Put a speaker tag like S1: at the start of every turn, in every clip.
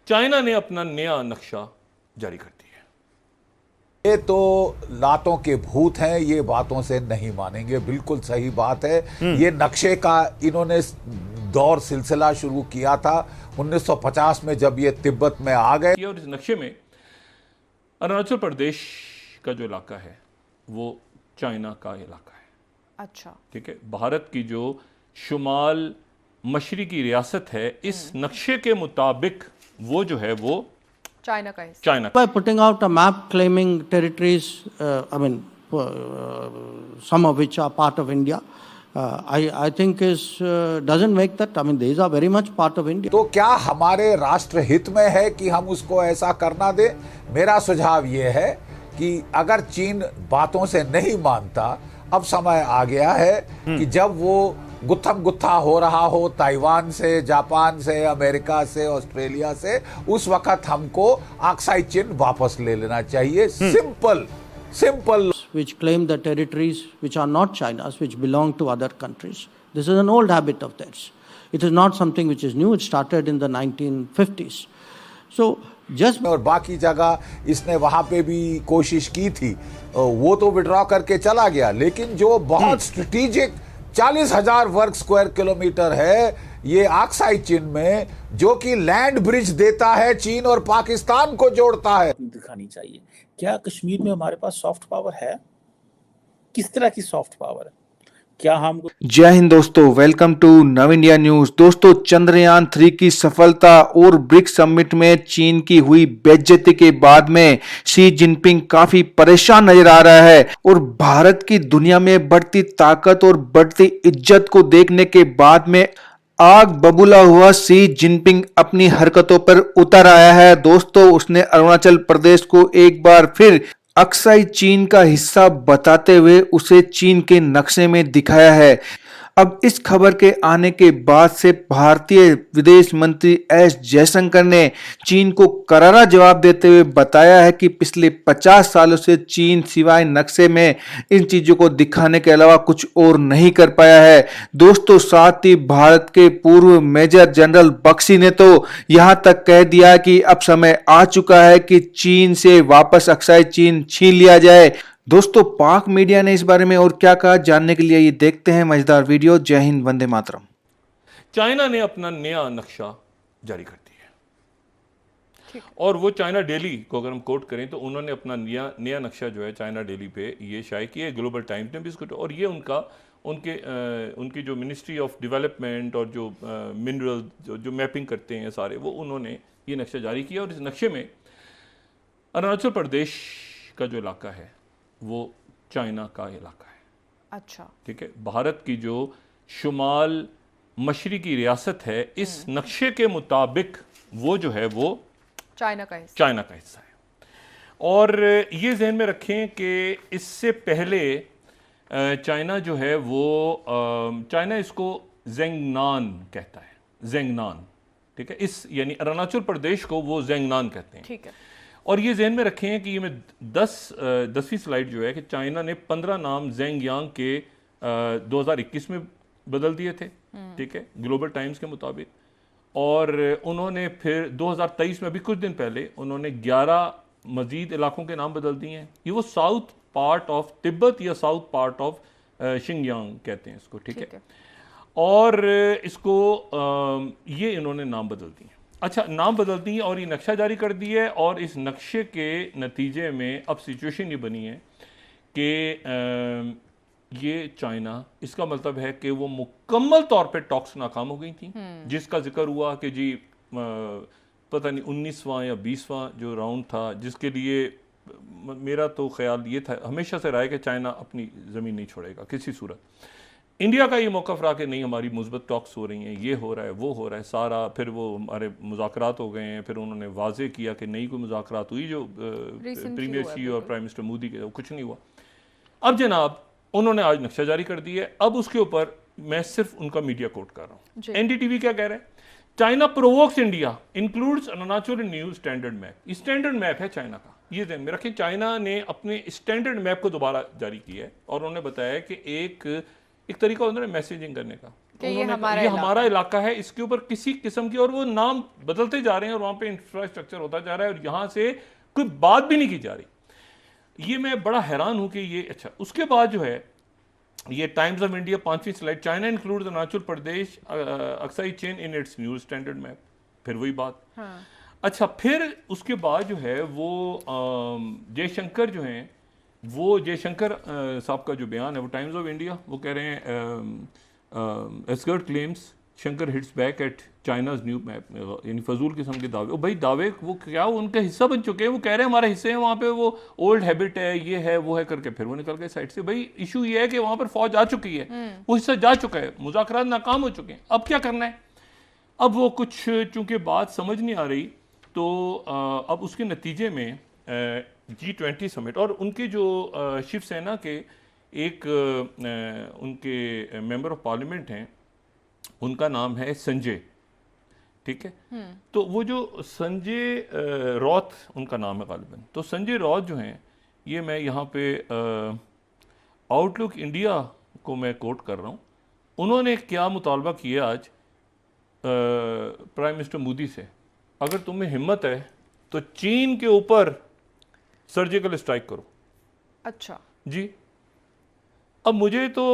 S1: China ने अपना नया नक्शा जारी कर दिया है।
S2: ये तो लातों के भूत हैं, ये बातों से नहीं मानेंगे। बिल्कुल सही बात है। ये नक्शे का इन्होंने दौर सिलसिला शुरू किया था 1950 में, जब ये तिब्बत में आ गए।
S1: और इस नक्शे में अरुणाचल प्रदेश का जो इलाका है वो चाइना का इलाका है।
S3: अच्छा,
S1: ठीक है। भारत की जो शुमाल मशरिकी रियासत है, इस नक्शे के मुताबिक वो जो है वो
S3: चाइना का हिस्सा।
S1: China
S4: By putting out a map claiming territories, some of which are part of India, I think doesn't make that. I mean, these are very much part of India.
S2: तो क्या हमारे राष्ट्र हित में है कि हम उसको ऐसा करना दें? मेरा सुझाव ये है कि अगर चीन बातों से नहीं मानता, अब समय आ गया है कि जब वो गुत्थम गुत्था हो रहा हो ताइवान से, जापान से, अमेरिका से, ऑस्ट्रेलिया से, उस वक्त हमको ऑक्साई चिन्ह वापस ले लेना चाहिए। Simple.
S4: Which claim the territories which are not China's, which belong to other countries. This is an old habit of theirs. It is not something which is new. It started in the 1950s. So just
S2: और बाकी जगह इसने वहां पे भी कोशिश की थी, वो तो विड्रॉ करके चला गया। लेकिन जो बहुत स्ट्रेटेजिक 40,000 वर्ग स्क्वायर किलोमीटर है ये ऑक्साई चिन्ह में, जो कि लैंड ब्रिज देता है, चीन और पाकिस्तान को जोड़ता है।
S5: दिखानी चाहिए। क्या कश्मीर में हमारे पास सॉफ्ट पावर है? किस तरह की सॉफ्ट पावर है? क्या हम
S6: जय हिंद दोस्तों, वेलकम टू नव इंडिया न्यूज। दोस्तों, चंद्रयान 3 की सफलता और ब्रिक्स समिट में चीन की हुई बेइज्जती के बाद में शी जिनपिंग काफी परेशान नजर आ रहा है और भारत की दुनिया में बढ़ती ताकत और बढ़ती इज्जत को देखने के बाद में आग बबूला हुआ शी जिनपिंग अपनी हरकतों पर उतर आया है। दोस्तों, उसने अरुणाचल प्रदेश को एक बार फिर अक्साई चीन का हिस्सा बताते हुए उसे चीन के नक्शे में दिखाया है। अब इस खबर के आने के बाद से भारतीय विदेश मंत्री एस जयशंकर ने चीन को करारा जवाब देते हुए बताया है कि पिछले 50 सालों से चीन सिवाय नक्शे में इन चीजों को दिखाने के अलावा कुछ और नहीं कर पाया है। दोस्तों, साथ ही भारत के पूर्व मेजर जनरल बख्शी ने तो यहां तक कह दिया कि अब समय आ चुका है कि चीन से वापस अक्साई चीन छीन लिया जाए। दोस्तों, पाक मीडिया ने इस बारे में और क्या कहा, जानने के लिए ये देखते हैं मजेदार वीडियो। जय हिंद, वंदे मातरम।
S1: चाइना ने अपना नया नक्शा जारी कर दिया है और वो चाइना डेली को अगर हम कोट करें तो उन्होंने अपना नया नक्शा जो है चाइना डेली पे ये शाये किया है। ग्लोबल टाइम्स ने भी इसको, और ये उनकी जो मिनिस्ट्री ऑफ डेवलपमेंट और जो मिनरल जो मैपिंग करते हैं सारे, वो उन्होंने ये नक्शा जारी किया। और इस नक्शे में अरुणाचल प्रदेश का जो इलाका है वो चाइना का इलाका है।
S3: अच्छा,
S1: ठीक है। भारत की जो शुमाल मशरिकी रियासत है, इस नक्शे के मुताबिक वो जो है वो
S3: चाइना का हिस्सा
S1: है। और ये जहन में रखें कि इससे पहले चाइना जो है वो चाइना इसको जेंगनान कहता है, जेंगनान। ठीक है। इस यानी अरुणाचल प्रदेश को वो जेंगनान कहते हैं।
S3: ठीक है।
S1: और ये जहन में रखें कि ये में 10वीं स्लाइड जो है कि चाइना ने 15 नाम ज़ेंगयांग के 2021 में बदल दिए थे। ठीक है, ग्लोबल टाइम्स के मुताबिक। और उन्होंने फिर 2023 में, अभी कुछ दिन पहले, उन्होंने 11 मजीद इलाकों के नाम बदल दिए हैं। ये वो साउथ पार्ट ऑफ तिब्बत या साउथ पार्ट ऑफ शिंगयांग कहते हैं इसको। ठीक है। और इसको ये इन्होंने नाम बदल दिए। अच्छा, नाम बदल दी और ये नक्शा जारी कर दिया है। और इस नक्शे के नतीजे में अब सिचुएशन ये बनी है कि ये चाइना, इसका मतलब है कि वो मुकम्मल तौर पे टॉक्स नाकाम हो गई थी, जिसका जिक्र हुआ कि जी पता नहीं 19वां या 20वां जो राउंड था, जिसके लिए मेरा तो ख्याल ये था हमेशा से रहा है कि चाइना अपनी ज़मीन नहीं छोड़ेगा किसी सूरत। इंडिया का ये मौक़िफ़ रहा कि नहीं, हमारी मुस्बत टॉक्स हो रही हैं, ये हो रहा है, वो हो रहा है सारा। फिर वो हमारे मुज़ाकरात हो गए हैं। फिर उन्होंने वाज़े किया कि नहीं कोई मुज़ाकरात हुई जो प्रीमियर शी और प्राइम मिनिस्टर मोदी के, कुछ नहीं हुआ। अब जनाब उन्होंने आज नक्शा जारी कर दिया है। अब उसके ऊपर मैं सिर्फ उनका मीडिया कोट कर रहा हूँ। NDTV क्या कह रहा है? China provokes India, includes Arunachal new standard map. Standard map है चाइना का, ये ध्यान में रखें। चाइना ने अपने स्टैंडर्ड मैप को दोबारा जारी किया है और उन्होंने बताया कि एक तरीका होता है मैसेजिंग करने का,
S3: कि ये
S1: उन्होंने
S3: हमारा
S1: ये
S3: इलाका
S1: हमारा इलाका है, इसके ऊपर किसी किस्म की, और वो नाम बदलते जा रहे हैं और वहां पे इंफ्रास्ट्रक्चर होता जा रहा है और यहाँ से कोई बात भी नहीं की जा रही। ये मैं बड़ा हैरान हूं कि ये अच्छा। उसके बाद जो है ये टाइम्स ऑफ इंडिया 5वीं slide, China include the Arunachal Pradesh Aksai Chin in its news standard map. फिर वही बात। अच्छा, फिर उसके बाद जो है वो जयशंकर जो हैं, वो जयशंकर साहब का जो बयान है वो टाइम्स ऑफ इंडिया, वो कह रहे हैं escort claims Shankar hits back at China's new map, यानी फजूल किस्म के दावे। भाई दावे वो क्या, वो उनका हिस्सा बन चुके हैं, वो कह रहे हैं हमारे हिस्से हैं, वहाँ पे वो ओल्ड हैबिट है, ये है वो है करके फिर वो निकल गए साइड से। भाई इशू ये है कि वहाँ पर फौज आ चुकी है, वो हिस्सा जा चुका है, मुज़ाकरात नाकाम हो चुके हैं, अब क्या करना है? अब वो कुछ चूंकि बात समझ नहीं आ रही, तो अब उसके नतीजे में G20 समिट और उनके जो शिवसेना के एक उनके मेंबर ऑफ पार्लियामेंट हैं, उनका नाम है संजय, ठीक है। तो वो जो संजय रौत उनका नाम है गालिबन, तो संजय रौत जो हैं, ये मैं यहाँ पे आउटलुक इंडिया को मैं कोट कर रहा हूँ। उन्होंने क्या मुतालबा किया आज प्राइम मिनिस्टर मोदी से, अगर तुम्हें हिम्मत है तो चीन के ऊपर सर्जिकल स्ट्राइक करो।
S3: अच्छा
S1: जी। अब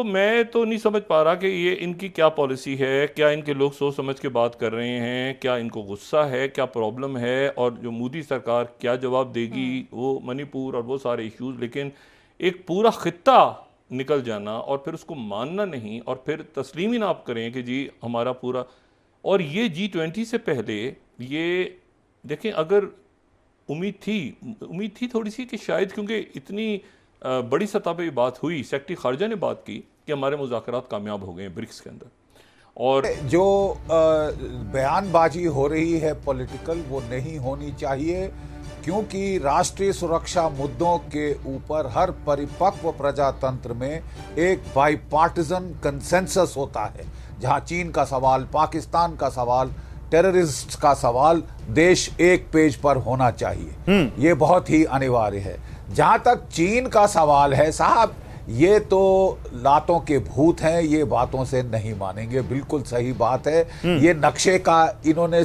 S1: मैं तो नहीं समझ पा रहा कि ये इनकी क्या पॉलिसी है, क्या इनके लोग सोच समझ के बात कर रहे हैं, क्या इनको गुस्सा है, क्या प्रॉब्लम है, और जो मोदी सरकार क्या जवाब देगी, वो मणिपुर और वो सारे इश्यूज। लेकिन एक पूरा खित्ता निकल जाना और फिर उसको मानना नहीं और फिर तस्लीम ही ना आप करें कि जी हमारा पूरा, और ये G20 से पहले ये देखें, अगर उम्मीद थी थोड़ी सी कि शायद, क्योंकि इतनी बड़ी सतह पे ये बात हुई, सेक्रेटरी खारजा ने बात की कि हमारे मुज़ाकरात कामयाब हो गए हैं ब्रिक्स के अंदर, और
S2: जो बयानबाजी हो रही है पॉलिटिकल, वो नहीं होनी चाहिए, क्योंकि राष्ट्रीय सुरक्षा मुद्दों के ऊपर हर परिपक्व प्रजातंत्र में एक बाईपार्टिजन कंसेंसस होता है। जहां चीन का सवाल, पाकिस्तान का सवाल, टेररिस्ट का सवाल, देश एक पेज पर होना चाहिए। ये बहुत ही अनिवार्य है। जहां तक चीन का सवाल है साहब, ये तो लातों के भूत हैं, ये बातों से नहीं मानेंगे, बिल्कुल सही बात है। ये नक्शे का इन्होंने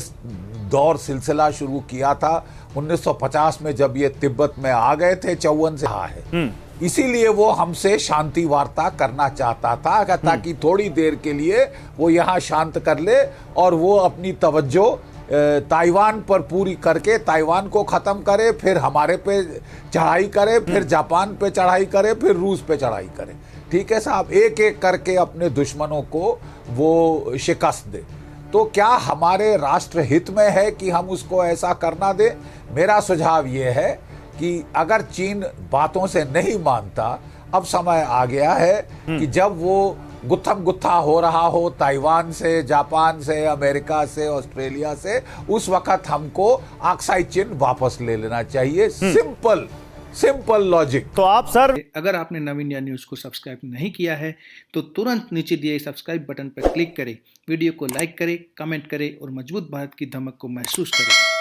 S2: दौर सिलसिला शुरू किया था 1950 में, जब ये तिब्बत में आ गए थे 54 से है। इसीलिए वो हमसे शांति वार्ता करना चाहता था, ताकि थोड़ी देर के लिए वो यहाँ शांत कर ले और वो अपनी तवज्जो ताइवान पर पूरी करके ताइवान को ख़त्म करे, फिर हमारे पे चढ़ाई करे, फिर जापान पे चढ़ाई करे, फिर रूस पे चढ़ाई करे। ठीक है साहब, एक एक करके अपने दुश्मनों को वो शिकस्त दे। तो क्या हमारे राष्ट्र हित में है कि हम उसको ऐसा करना दें? मेरा सुझाव ये है कि अगर चीन बातों से नहीं मानता, अब समय आ गया है कि जब वो गुत्थम गुत्था हो रहा हो ताइवान से, जापान से, अमेरिका से, ऑस्ट्रेलिया से, उस वक्त हमको ऑक्साई चीन वापस ले लेना चाहिए। Simple logic.
S6: तो आप सर, अगर आपने नव इंडिया न्यूज को सब्सक्राइब नहीं किया है तो तुरंत नीचे दिए सब्सक्राइब बटन पर क्लिक करें, वीडियो को लाइक करें, कमेंट करें और मजबूत भारत की धमक को महसूस करें।